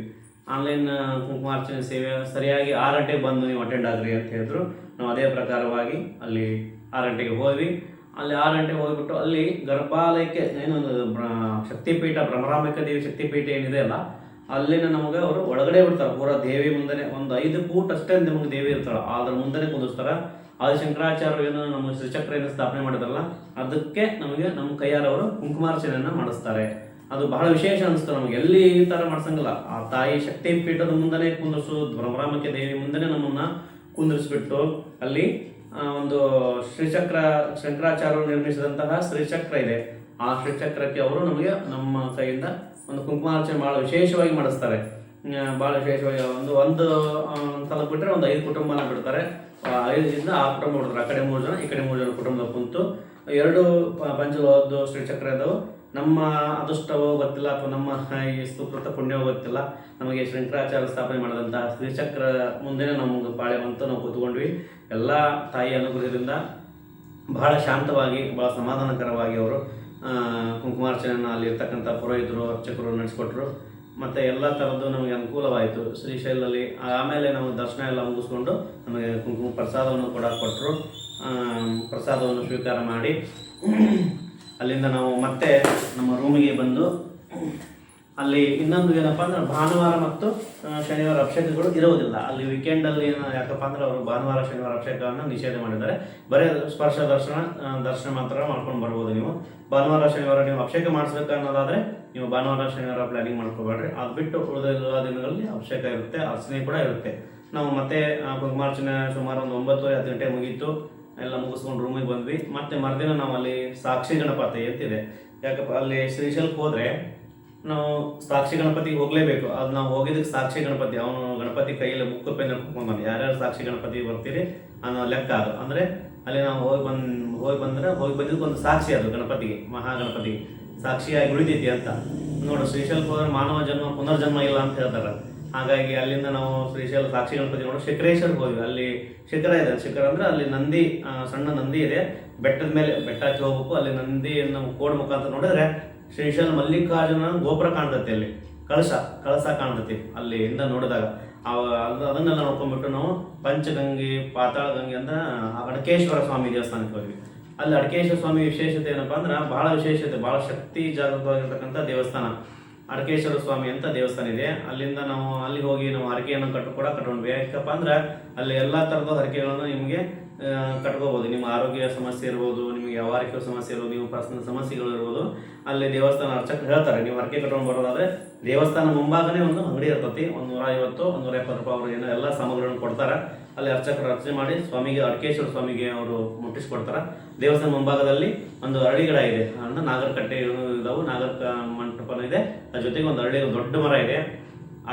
ಆನ್ಲೈನ್ ಕುಂಕುಮಾರ್ಚನೆ ಸೇವೆ ಸರಿಯಾಗಿ 6 ಗಂಟೆಗೆ ಬಂದು ನೀವು ಅಟೆಂಡ್ ಆಗ್ರಿ ಅಂತ ಹೇಳಿದ್ರು. ನಾವು ಅದೇ ಪ್ರಕಾರವಾಗಿ ಅಲ್ಲಿ 6 ಗಂಟೆಗೆ ಹೋದ್ವಿ. ಅಲ್ಲಿ 6 ಗಂಟೆಗೆ ಹೋಗ್ಬಿಟ್ಟು ಅಲ್ಲಿ ಗರ್ಭಾಲಯಕ್ಕೆ ಏನೊಂದು ಶಕ್ತಿಪೀಠ, ಭ್ರಮರಾಂಬಿಕಾ ದೇವಿ ಶಕ್ತಿಪೀಠ ಏನಿದೆ ಅಲ್ಲ, ಅಲ್ಲಿನ ನಮಗೆ ಅವರು ಒಳಗಡೆ ಬಿಡ್ತಾರೆ. ಪೂರಾ ದೇವಿ ಮುಂದೆ ಒಂದು 5 ಫೂಟ್ ಅಷ್ಟೇ ನಮಗೆ ದೇವಿ ಇರ್ತಾಳೆ, ಅದ್ರ ಮುಂದೆ ಕುಂದಿಸ್ತಾರೆ. ಆದಿ ಶಂಕರಾಚಾರ್ಯರು ಏನು ನಮ್ಮ ಶ್ರೀಚಕ್ರ ಏನು ಸ್ಥಾಪನೆ ಮಾಡಿದ್ರಲ್ಲ, ಅದಕ್ಕೆ ನಮಗೆ ನಮ್ಮ ಕೈಯಾರವರು ಕುಂಕುಮಾರ್ಚನೆಯನ್ನು ಮಾಡಿಸ್ತಾರೆ. ಅದು ಬಹಳ ವಿಶೇಷ ಅನಿಸ್ತು ನಮಗೆ. ಎಲ್ಲಿ ಈ ಥರ ಮಾಡ್ಸಂಗಿಲ್ಲ. ಆ ತಾಯಿ ಶಕ್ತಿ ಪೀಠದ ಮುಂದೆ ಕುಂದಿಸು, ಬ್ರಹ್ಮರಾಮಕ್ಕೆ ದೇವಿ ಮುಂದೆ ನಮ್ಮನ್ನು ಕುಂದಿರಿಸ್ಬಿಟ್ಟು ಅಲ್ಲಿ ಒಂದು ಶ್ರೀಚಕ್ರ, ಶಂಕರಾಚಾರ್ಯರು ನಿರ್ಮಿಸಿದಂತಹ ಶ್ರೀಚಕ್ರ ಇದೆ. ಆ ಶ್ರೀಚಕ್ರಕ್ಕೆ ಅವರು ನಮಗೆ ನಮ್ಮ ಕೈಯಿಂದ ಒಂದು ಕುಂಕುಮಾರ್ಚನೆ ಭಾಳ ವಿಶೇಷವಾಗಿ ಮಾಡಿಸ್ತಾರೆ. ಭಾಳ ವಿಶೇಷವಾಗಿ ಒಂದು ಸಲ ಬಿಟ್ಟರೆ ಒಂದು 5 ಕುಟುಂಬನ ಬಿಡ್ತಾರೆ. 5ರಿಂದ 6 ಕುಟುಂಬ ಬಿಡ್ತಾರೆ. ಆ ಕಡೆ 3 ಜನ, ಈ ಕಡೆ 3 ಜನ ಕುಟುಂಬದ ಕುಂತು 2 ಪಂಚಲೋಹದ್ದು ಶ್ರೀಚಕ್ರ ಇದ್ದವು. ನಮ್ಮ ಅದೃಷ್ಟವೋ ಗೊತ್ತಿಲ್ಲ ಅಥವಾ ನಮ್ಮ ಈ ಸುಕೃತ ಪುಣ್ಯವೋ ಗೊತ್ತಿಲ್ಲ, ನಮಗೆ ಶಂಕರಾಚಾರ್ಯ ಸ್ಥಾಪನೆ ಮಾಡಿದಂತಹ ಶ್ರೀಚಕ್ರ ಮುಂದೆ ನಮಗೆ ಪಾಳೆ ಬಂತು. ನಾವು ಕೂತ್ಕೊಂಡ್ವಿ. ಎಲ್ಲ ತಾಯಿ ಅನುಗ್ರಹದಿಂದ ಬಹಳ ಶಾಂತವಾಗಿ, ಬಹಳ ಸಮಾಧಾನಕರವಾಗಿ ಅವರು ಕುಂಕುಮಾರ್ಚನೆಯನ್ನು ಅಲ್ಲಿರ್ತಕ್ಕಂಥ ಪುರೋಹಿತರು, ಅರ್ಚಕರು ನಡೆಸಿಕೊಟ್ರು. ಮತ್ತು ಎಲ್ಲ ಥರದ್ದು ನಮಗೆ ಅನುಕೂಲವಾಯಿತು ಶ್ರೀಶೈಲದಲ್ಲಿ. ಆಮೇಲೆ ನಾವು ದರ್ಶನ ಎಲ್ಲ ಮುಗಿಸ್ಕೊಂಡು ನಮಗೆ ಕುಂಕುಮ ಪ್ರಸಾದವನ್ನು ಕೂಡ ಕೊಟ್ಟರು. ಪ್ರಸಾದವನ್ನು ಸ್ವೀಕಾರ ಮಾಡಿ ಅಲ್ಲಿಂದ ನಾವು ಮತ್ತೆ ನಮ್ಮ ರೂಮಿಗೆ ಬಂದು, ಅಲ್ಲಿ ಇನ್ನೊಂದು ಏನಪ್ಪ ಅಂದ್ರೆ ಭಾನುವಾರ ಮತ್ತು ಶನಿವಾರ ಅಭಿಷೇಕಗಳು ಇರುವುದಿಲ್ಲ ಅಲ್ಲಿ. ವೀಕೆಂಡಲ್ಲಿ ಯಾಕಪ್ಪ ಅಂದ್ರೆ ಅವರು ಭಾನುವಾರ ಶನಿವಾರ ಅಭಿಷೇಕವನ್ನು ನಿಷೇಧ ಮಾಡಿದ್ದಾರೆ. ಬರೀ ಸ್ಪರ್ಶ ದರ್ಶನ ಮಾತ್ರ ಮಾಡ್ಕೊಂಡು ಬರ್ಬೋದು ನೀವು. ಭಾನುವಾರ ಶನಿವಾರ ನೀವು ಅಭಿಷೇಕ ಮಾಡಿಸ್ಬೇಕು ಅನ್ನೋದಾದರೆ ನೀವು ಭಾನುವಾರ ಶನಿವಾರ ಪ್ಲಾನಿಂಗ್ ಮಾಡ್ಕೊಬೇಡ್ರಿ. ಅದು ಬಿಟ್ಟು ಉಳಿದ ದಿನಗಳಲ್ಲಿ ಅಭಿಷೇಕ ಇರುತ್ತೆ, ಅರ್ಚನೆ ಕೂಡ ಇರುತ್ತೆ. ನಾವು ಮತ್ತೆ ಕುಂಕುಮಾರ್ಚನೆ ಸುಮಾರು ಒಂದು 9-10 ಗಂಟೆ ಮುಗೀತು. ಎಲ್ಲ ಮುಗಿಸ್ಕೊಂಡು ರೂಮಿಗೆ ಬಂದ್ವಿ. ಮತ್ತೆ ಮರುದಿನ ನಾವು ಅಲ್ಲಿ ಸಾಕ್ಷಿ ಗಣಪತಿ ಅಂತಿದೆ. ಯಾಕಪ್ಪ ಅಲ್ಲಿ ಶ್ರೀಶೈಲಕ್ಕೆ ಹೋದರೆ ನಾವು ಸಾಕ್ಷಿ ಗಣಪತಿಗೆ ಹೋಗಲೇಬೇಕು. ಅದು ನಾವು ಹೋಗಿದ್ದಕ್ಕೆ ಸಾಕ್ಷಿ ಗಣಪತಿ, ಅವನು ಗಣಪತಿ ಕೈಯಲ್ಲಿ ಬುಕ್ ಪೆನ್ ಕುತ್ಕೊಂಡು ಯಾರ್ಯಾರು ಸಾಕ್ಷಿ ಗಣಪತಿ ಬರ್ತೀರಿ ಅನ್ನೋ ಲೆಕ್ಕ ಅದು. ಅಂದರೆ ಅಲ್ಲಿ ನಾವು ಹೋಗಿ ಬಂದಿದ್ದಕ್ಕೆ ಒಂದು ಸಾಕ್ಷಿ ಅದು ಗಣಪತಿಗೆ, ಮಹಾಗಣಪತಿಗೆ ಸಾಕ್ಷಿಯಾಗಿ ಉಳಿದೈತಿ ಅಂತ. ನೋಡು, ಶ್ರೀಶೈಲಕ್ಕೆ ಹೋದ್ರೆ ಮಾನವ ಜನ್ಮ ಪುನರ್ಜನ್ಮ ಇಲ್ಲ ಅಂತ ಹೇಳ್ತಾರೆ. ಹಾಗಾಗಿ ಅಲ್ಲಿಂದ ನಾವು ಶ್ರೀಶೈಲ ಸಾಕ್ಷಿ ಗಣಪತಿ ನೋಡಿ ಶಿಖರೇಶ್ವರ್ಗೆ ಹೋದ್ವಿ. ಅಲ್ಲಿ ಶಿಖರ ಇದೆ. ಶಿಖರ ಅಂದರೆ ಅಲ್ಲಿ ನಂದಿ, ಸಣ್ಣ ನಂದಿ ಇದೆ. ಬೆಟ್ಟದ ಮೇಲೆ ಬೆಟ್ಟ ಹಚ್ಚಿ ಹೋಗ್ಬೇಕು. ಅಲ್ಲಿ ನಂದಿಯನ್ನು ಕೋಡ್ ಮುಖಾಂತರ ನೋಡಿದ್ರೆ ಶ್ರೀಶೈಲ ಮಲ್ಲಿಕಾರ್ಜುನ ಗೋಪುರ ಕಾಣ್ತೈತಿ. ಅಲ್ಲಿ ಕಳಸ ಕಾಣ್ತೈತಿ ಅಲ್ಲಿಂದ ನೋಡಿದಾಗ. ಅದನ್ನೆಲ್ಲ ನೋಡ್ಕೊಂಡ್ಬಿಟ್ಟು ನಾವು ಪಂಚಗಂಗೆ, ಪಾತಾಳ ಗಂಗೆ ಅಂತ ಅಡಕೇಶ್ವರ ಸ್ವಾಮಿ ದೇವಸ್ಥಾನಕ್ಕೆ ಹೋದ್ವಿ. ಅಲ್ಲಿ ಅಡಕೇಶ್ವರ ಸ್ವಾಮಿ ವಿಶೇಷತೆ ಏನಪ್ಪ ಅಂದ್ರೆ ಬಹಳ ವಿಶೇಷತೆ, ಬಹಳ ಶಕ್ತಿ ಜಾಗೃತವಾಗಿರ್ತಕ್ಕಂಥ ದೇವಸ್ಥಾನ. ಅಡಕೇಶ್ವರ ಸ್ವಾಮಿ ಅಂತ ದೇವಸ್ಥಾನ ಇದೆ. ಅಲ್ಲಿಂದ ನಾವು ಅಲ್ಲಿ ಹೋಗಿ ನಾವು ಹರಕೆಯನ್ನು ಕಟ್ಕೊಂಡ್ವಿ. ಯಾಕಪ್ಪ ಅಂದ್ರೆ ಅಲ್ಲಿ ಎಲ್ಲ ಥರದ ಹರಕೆಗಳನ್ನು ನಿಮಗೆ ಕಟ್ಕೋಬೋದು. ನಿಮ್ಮ ಆರೋಗ್ಯ ಸಮಸ್ಯೆ ಇರ್ಬೋದು, ನಿಮಗೆ ವ್ಯವಹಾರಿಕ ಸಮಸ್ಯೆ ಇರ್ಬೋದು, ನೀವು ಪರ್ಸನಲ್ ಸಮಸ್ಯೆಗಳು ಇರ್ಬೋದು. ಅಲ್ಲಿ ದೇವಸ್ಥಾನ ಅರ್ಚಕರು ಹೇಳ್ತಾರೆ, ನೀವು ಹರಕೆ ಕಟ್ಕೊಂಡು ಬರೋದಾದ್ರೆ ದೇವಸ್ಥಾನ ಮುಂಭಾಗನೇ ಒಂದು ಅಂಗಡಿ ಇರ್ತೈತಿ. 150-170 ರೂಪಾಯಿ ಅವರು ಏನೋ ಎಲ್ಲ ಸಾಮಗ್ರಿಗಳನ್ನು ಕೊಡ್ತಾರೆ. ಅಲ್ಲಿ ಅರ್ಚಕರು ಅರ್ಚನೆ ಮಾಡಿ ಸ್ವಾಮಿಗೆ, ಅಡಕೇಶ್ವರ ಸ್ವಾಮಿಗೆ ಅವರು ಮುಟ್ಟಿಸ್ಕೊಡ್ತಾರೆ. ದೇವಸ್ಥಾನ ಮುಂಭಾಗದಲ್ಲಿ ಒಂದು ಅರಳಿ ಗಿಡ ಇದೆ, ಅಂದ್ರೆ ನಾಗರಕಟ್ಟೆ ಇದಾವು, ನಾಗರ ಮಂಟಪನೂ ಇದೆ. ಅದ್ರ ಜೊತೆಗೆ ಒಂದು ಅರಳಿ ದೊಡ್ಡ ಮರ ಇದೆ.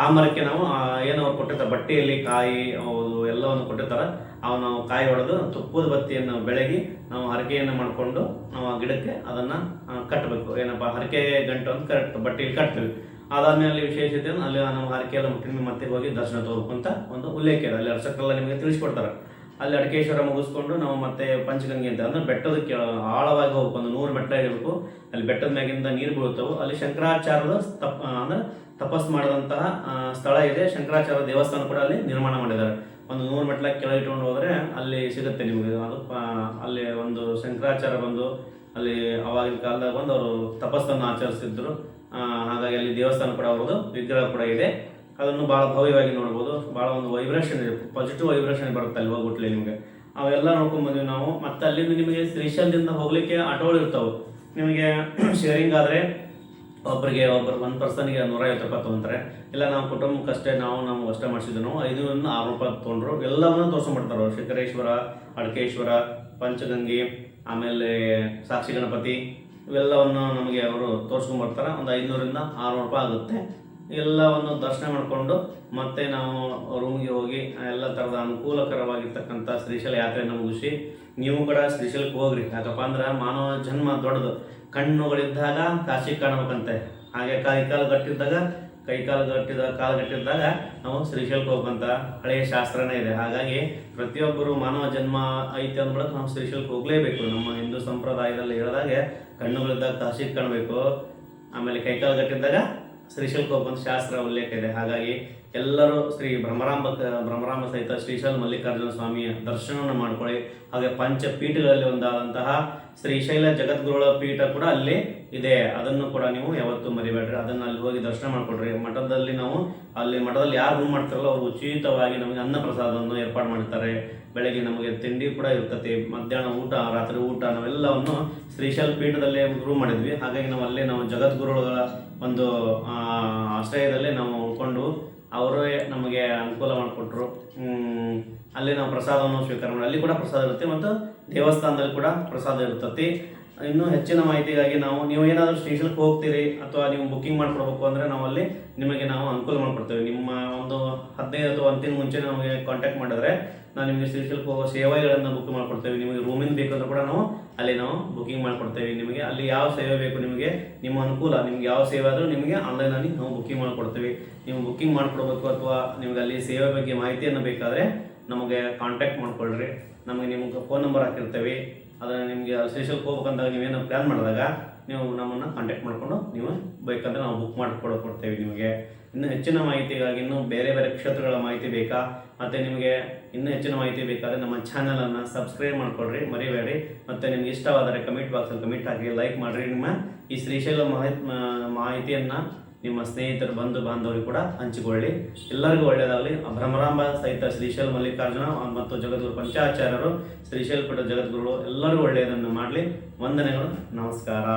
ಆ ಮರಕ್ಕೆ ನಾವು ಏನು ಅವ್ರು ಕೊಟ್ಟಿರ್ತಾರೆ, ಬಟ್ಟೆಯಲ್ಲಿ ಕಾಯಿ ಅವು ಎಲ್ಲವನ್ನು ಕೊಟ್ಟಿರ್ತಾರೆ. ಅವು ನಾವು ಕಾಯಿ ಹೊಡೆದು ತುಪ್ಪದ ಬತ್ತಿಯನ್ನು ಬೆಳಗಿ ನಾವು ಹರಕೆಯನ್ನು ಮಾಡಿಕೊಂಡು ನಾವು ಆ ಗಿಡಕ್ಕೆ ಅದನ್ನು ಕಟ್ಟಬೇಕು. ಏನಪ್ಪ ಹರಕೆ ಗಂಟು ಅಂತ ಕರೆಕ್ಟ್ ಬಟ್ಟೆಯಲ್ಲಿ ಕಟ್ತೀವಿ. ಅದಾದ್ಮೇಲೆ ವಿಶೇಷತೆ ಅಲ್ಲಿ ನಾವು ಹರಕೆ ಎಲ್ಲ ಮುಟ್ಟಿನ ಮತ್ತೆ ಹೋಗಿ ದರ್ಶನ ತಗೋಬೇಕು ಅಂತ ಒಂದು ಉಲ್ಲೇಖ ಇದೆ. ಅಲ್ಲಿ ಅರ್ಚಕರೆಲ್ಲ ನಿಮಗೆ ತಿಳಿಸ್ಕೊಡ್ತಾರೆ. ಅಲ್ಲಿ ಅಡಕೇಶ್ವರ ಮುಗಿಸ್ಕೊಂಡು ನಾವು ಮತ್ತೆ ಪಂಚಗಂಗೆ ಅಂತ ಅಂದ್ರೆ ಬೆಟ್ಟದಕ್ಕೆ ಆಳವಾಗಿ ಹೋಗ್ಬೇಕು. ಒಂದು 100 ಮೆಟ್ಲ ಇರಬೇಕು. ಅಲ್ಲಿ ಬೆಟ್ಟದ ಮ್ಯಾಗಿಂದ ನೀರು ಬೀಳುತ್ತವೆ. ಅಲ್ಲಿ ಶಂಕರಾಚಾರ್ಯದ ಅಂದ್ರೆ ತಪಸ್ ಮಾಡಿದಂತಹ ಸ್ಥಳ ಇದೆ. ಶಂಕರಾಚಾರ್ಯ ದೇವಸ್ಥಾನ ಕೂಡ ಅಲ್ಲಿ ನಿರ್ಮಾಣ ಮಾಡಿದ್ದಾರೆ. ಒಂದು 100 ಮೆಟ್ಲ ಕೆಳಗೆ ಇಟ್ಕೊಂಡು ಹೋದರೆ ಅಲ್ಲಿ ಸಿಗುತ್ತೆ ನಿಮಗೆ. ಅದು ಅಲ್ಲಿ ಒಂದು ಶಂಕರಾಚಾರ್ಯ ಬಂದು ಅಲ್ಲಿ ಅವಾಗಿನ ಕಾಲದಾಗ ಬಂದು ಅವರು ತಪಸ್ಸನ್ನು ಆಚರಿಸಿದ್ರು. ಹಾಗಾಗಿ ಅಲ್ಲಿ ದೇವಸ್ಥಾನ ಕೂಡ ಅವ್ರದ್ದು ವಿಗ್ರಹ ಕೂಡ ಇದೆ. ಅದನ್ನು ಭಾಳ ಭವ್ಯವಾಗಿ ನೋಡ್ಬೋದು. ಭಾಳ ಒಂದು ವೈಬ್ರೇಷನ್ ಇದೆ, ಪಾಸಿಟಿವ್ ವೈಬ್ರೇಷನ್ ಬರುತ್ತೆ ಅಲ್ಲಿ ಹೋಗ್ಬಿಟ್ಲಿ ನಿಮಗೆ. ಅವೆಲ್ಲ ನೋಡ್ಕೊಂಡ್ಬಂದ್ವಿ ನಾವು. ಮತ್ತು ಅಲ್ಲಿಂದ ನಿಮಗೆ ಶ್ರೀಶೈಲದಿಂದ ಹೋಗ್ಲಿಕ್ಕೆ ಆಟೋಗಳು ಇರ್ತಾವೆ. ನಿಮಗೆ ಶೇರಿಂಗ್ ಆದರೆ ಒಂದು ಪರ್ಸನ್ಗೆ 150 ರೂಪಾಯಿ ತೊಗೊಂತಾರೆ. ಇಲ್ಲ ನಾವು ಕುಟುಂಬಕ್ಕಷ್ಟೇ ನಾವು ಅಷ್ಟೇ ಮಾಡಿಸಿದ್ವಿ. ನಾವು 500-600 ರೂಪಾಯಿ ತೊಗೊಂಡ್ರು. ಎಲ್ಲವನ್ನೂ ತೋರಿಸ್ಕೊಂಡ್ಬಿಡ್ತಾರೆ ಅವರು. ಶಿಖರೇಶ್ವರ, ಅಡಕೇಶ್ವರ, ಪಂಚಗಂಗೆ, ಆಮೇಲೆ ಸಾಕ್ಷಿ ಗಣಪತಿ, ಇವೆಲ್ಲವನ್ನು ನಮಗೆ ಅವರು ತೋರಿಸ್ಕೊಂಡ್ಬರ್ತಾರೆ. ಒಂದು 500-600 ರೂಪಾಯಿ ಆಗುತ್ತೆ. ಎಲ್ಲವನ್ನು ದರ್ಶನ ಮಾಡಿಕೊಂಡು ಮತ್ತೆ ನಾವು ರೂಮ್ಗೆ ಹೋಗಿ ಎಲ್ಲ ಥರದ ಅನುಕೂಲಕರವಾಗಿರ್ತಕ್ಕಂಥ ಶ್ರೀಶೈಲ ಯಾತ್ರೆಯನ್ನು ಮುಗಿಸಿ ನೀವು ಕೂಡ ಶ್ರೀಶೈಲಕ್ಕೆ ಹೋಗ್ರಿ. ಯಾಕಪ್ಪ ಅಂದ್ರೆ ಮಾನವ ಜನ್ಮ ದೊಡ್ಡದು. ಕಣ್ಣುಗಳಿದ್ದಾಗ ಕಾಶಿ ಕಾಣಬೇಕಂತೆ. ಹಾಗೆ ಕಾಲು ಗಟ್ಟಿದ್ದಾಗ ನಾವು ಶ್ರೀಶೈಲಕ್ಕೆ ಹೋಗ್ಬೇಕಂತ ಹಳೆಯ ಶಾಸ್ತ್ರನೇ ಇದೆ. ಹಾಗಾಗಿ ಪ್ರತಿಯೊಬ್ಬರು ಮಾನವ ಜನ್ಮ ಐತೆ ಅಂದ್ಬಿಡಕ್ಕೆ ನಾವು ಶ್ರೀಶೈಲಕ್ಕೆ ಹೋಗಲೇಬೇಕು. ನಮ್ಮ ಹಿಂದೂ ಸಂಪ್ರದಾಯದಲ್ಲಿ ಹೇಳಿದಾಗೆ ಕಣ್ಣುಗಳಿದ್ದಾಗ ಕಾಶಿಗೆ ಕಾಣಬೇಕು, ಆಮೇಲೆ ಕೈಕಾಲು ಗಟ್ಟಿದ್ದಾಗ ಶ್ರೀಶೈಲಕ್ಕೆ ಹೋಗ್ಬಂತ ಶಾಸ್ತ್ರ ಉಲ್ಲೇಖ ಇದೆ. ಹಾಗಾಗಿ ಎಲ್ಲರೂ ಶ್ರೀ ಭ್ರಮರಾಂಬ ಸಹಿತ ಶ್ರೀಶೈಲ ಮಲ್ಲಿಕಾರ್ಜುನ ಸ್ವಾಮಿಯ ದರ್ಶನವನ್ನು ಮಾಡ್ಕೊಳ್ಳಿ. ಹಾಗೆ ಪಂಚಪೀಠಗಳಲ್ಲಿ ಒಂದಾದಂತಹ ಶ್ರೀಶೈಲ ಜಗದ್ಗುರುಗಳ ಪೀಠ ಕೂಡ ಅಲ್ಲಿ ಇದೆ, ಅದನ್ನು ಕೂಡ ನೀವು ಯಾವತ್ತೂ ಮರಿಬೇಡ್ರಿ. ಅದನ್ನು ಅಲ್ಲಿ ಹೋಗಿ ದರ್ಶನ ಮಾಡ್ಕೊಡ್ರಿ. ಮಠದಲ್ಲಿ ಮಠದಲ್ಲಿ ಯಾರು ರೂಮ್ ಮಾಡ್ತಾರಲ್ಲ ಅವರು ಉಚಿತವಾಗಿ ನಮಗೆ ಅನ್ನ ಪ್ರಸಾದವನ್ನು ಏರ್ಪಾಡು ಮಾಡ್ತಾರೆ. ಬೆಳಗ್ಗೆ ನಮಗೆ ತಿಂಡಿ ಕೂಡ ಇರ್ತದೆ, ಮಧ್ಯಾಹ್ನ ಊಟ, ರಾತ್ರಿ ಊಟ, ನಾವೆಲ್ಲವನ್ನು ಶ್ರೀಶೈಲ ಪೀಠದಲ್ಲೇ ರೂಮ್ ಮಾಡಿದ್ವಿ. ಹಾಗಾಗಿ ನಾವು ಜಗದ್ಗುರುಗಳ ಒಂದು ಆಶ್ರಯದಲ್ಲೇ ನಾವು ಉಳ್ಕೊಂಡು ಅವರೇ ನಮಗೆ ಅನುಕೂಲ ಮಾಡಿಕೊಟ್ರು. ಅಲ್ಲಿ ನಾವು ಪ್ರಸಾದವನ್ನು ಸ್ವೀಕಾರ ಮಾಡಿ, ಅಲ್ಲಿ ಕೂಡ ಪ್ರಸಾದ ಇರುತ್ತೆ ಮತ್ತು ದೇವಸ್ಥಾನದಲ್ಲಿ ಕೂಡ ಪ್ರಸಾದ ಇರ್ತತಿ. ಇನ್ನೂ ಹೆಚ್ಚಿನ ಮಾಹಿತಿಗಾಗಿ ನೀವು ಏನಾದರೂ ಶ್ರೀಶೈಲಕ್ಕೆ ಹೋಗ್ತೀರಿ ಅಥವಾ ನೀವು ಬುಕ್ಕಿಂಗ್ ಮಾಡ್ಕೊಡ್ಬೇಕು ಅಂದರೆ ನಿಮಗೆ ನಾವು ಅನುಕೂಲ ಮಾಡಿಕೊಡ್ತೇವೆ. ನಿಮ್ಮ ಒಂದು 15 ಅಥವಾ 1 ತಿಂಗಳು ಮುಂಚೆ ನಮಗೆ ಕಾಂಟ್ಯಾಕ್ಟ್ ಮಾಡಿದ್ರೆ ನಾವು ನಿಮಗೆ ಶ್ರೀಶೈಲಕ್ಕೆ ಹೋಗೋ ಸೇವೆಗಳನ್ನು ಬುಕ್ ಮಾಡ್ಕೊಡ್ತೇವೆ. ನಿಮಗೆ ರೂಮಿಂದ ಬೇಕಂದ್ರೆ ಕೂಡ ನಾವು ಬುಕ್ಕಿಂಗ್ ಮಾಡ್ಕೊಡ್ತೇವೆ. ನಿಮಗೆ ಅಲ್ಲಿ ಯಾವ ಸೇವೆ ಬೇಕು, ನಿಮಗೆ ನಿಮ್ಮ ಅನುಕೂಲ, ನಿಮ್ಗೆ ಯಾವ ಸೇವೆ ಆದರೂ ನಿಮಗೆ ಆನ್ಲೈನಲ್ಲಿ ನಾವು ಬುಕ್ಕಿಂಗ್ ಮಾಡಿಕೊಡ್ತೀವಿ. ನೀವು ಬುಕ್ಕಿಂಗ್ ಮಾಡ್ಕೊಡ್ಬೇಕು ಅಥವಾ ನಿಮಗೆ ಅಲ್ಲಿ ಸೇವೆ ಬಗ್ಗೆ ಮಾಹಿತಿಯನ್ನು ಬೇಕಾದರೆ ನಮಗೆ ಕಾಂಟ್ಯಾಕ್ಟ್ ಮಾಡ್ಕೊಳ್ರಿ. ನಿಮಗೆ ಫೋನ್ ನಂಬರ್ ಹಾಕಿರ್ತೇವೆ. ಅದನ್ನು ನಿಮಗೆ ಶ್ರೀಶೈಲಕ್ಕೆ ಹೋಗ್ಬೇಕಂದಾಗ ನೀವೇನು ಪ್ಲ್ಯಾನ್ ಮಾಡಿದಾಗ ನೀವು ನಮ್ಮನ್ನು ಕಾಂಟ್ಯಾಕ್ಟ್ ಮಾಡಿಕೊಂಡು ನೀವು ಬೇಕಂದರೆ ನಾವು ಬುಕ್ ಮಾಡಿಕೊಡ್ತೇವೆ ನಿಮಗೆ. ಇನ್ನೂ ಹೆಚ್ಚಿನ ಮಾಹಿತಿಗಾಗಿ ಇನ್ನೂ ಬೇರೆ ಕ್ಷೇತ್ರಗಳ ಮಾಹಿತಿ ಬೇಕಾ ಮತ್ತು ನಿಮಗೆ ಇನ್ನೂ ಹೆಚ್ಚಿನ ಮಾಹಿತಿ ಬೇಕಾದರೆ ನಮ್ಮ ಚಾನಲನ್ನು ಸಬ್ಸ್ಕ್ರೈಬ್ ಮಾಡಿಕೊಡ್ರಿ, ಮರಿಬೇಡಿ. ಮತ್ತು ನಿಮ್ಗೆ ಇಷ್ಟವಾದರೆ ಕಮೆಂಟ್ ಬಾಕ್ಸಲ್ಲಿ ಕಮೆಂಟ್ ಹಾಕಿ, ಲೈಕ್ ಮಾಡಿರಿ. ನಿಮ್ಮ ಈ ಶ್ರೀಶೈಲ ಮಾಹಿತಿಯನ್ನು ನಿಮ್ಮ ಸ್ನೇಹಿತರು, ಬಂಧು ಬಾಂಧವರಿಗೆ ಕೂಡ ಹಂಚಿಕೊಳ್ಳಿ. ಎಲ್ಲರಿಗೂ ಒಳ್ಳೆಯದಾಗಲಿ. ಭ್ರಮರಾಂಬ ಸಹಿತ ಶ್ರೀಶೈಲ ಮಲ್ಲಿಕಾರ್ಜುನ ಮತ್ತು ಜಗದ್ಗುರು ಪಂಚಾಚಾರ್ಯರು, ಶ್ರೀಶೈಲ ಪೀಠ ಜಗದ್ಗುರುಗಳು ಎಲ್ಲರಿಗೂ ಒಳ್ಳೆಯದನ್ನು ಮಾಡಲಿ. ವಂದನೆಗಳು, ನಮಸ್ಕಾರ.